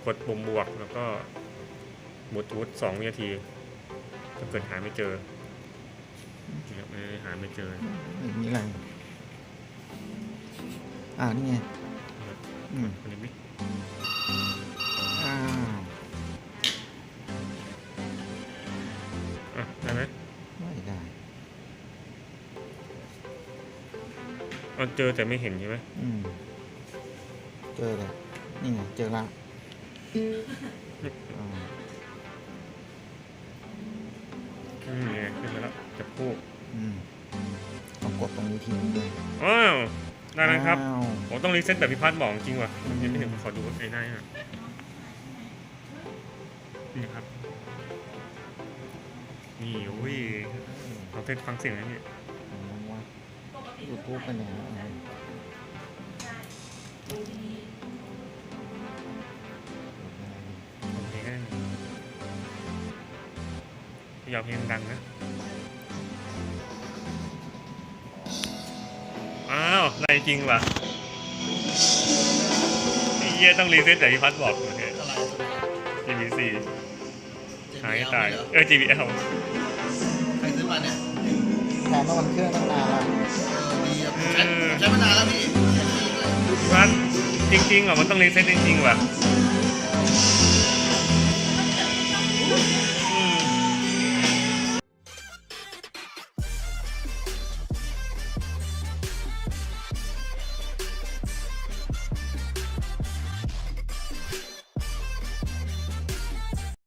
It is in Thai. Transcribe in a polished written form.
กดปุ่มบวกแล้วก็บลูทูธ2 วินาทีถ้าเกิดหาไม่เจอหาไม่เจอนี่อะไรนี่ไงคนนี้มิได้ไหมไม่ได้เจอแต่ไม่เห็นใช่ไหมเจอเลยนี่ไงเจอละนี่ขึ้นมาแล้วจับคู่ต้องกดตรงนี้ทีนึงด้วยได้แล้วครับผมต้องรีเซ็ตแบบพิพัฒน์บอกจริงว่ะยังไม่เห็นขอดูไอ้หน้าหน่อยนี่ครับนี่อุ้ยเราเซ็ตฟังเสียงนะนี่ยูทูบเป็นยังไงอย่าเพลงดังนะอะไรจริงว่ะเยี่ยต้องรีเซ็ตแต่พิพัฒน์บอกโอเค GBC หายตายJBL ใครซื้อมาเนี่ยแถมน้ำมันเครื่องตั้งนานแล้วใช้มานานแล้วพี่พิพัฒน์จริงๆมันต้องรีเซ็ตจริงๆว่ะ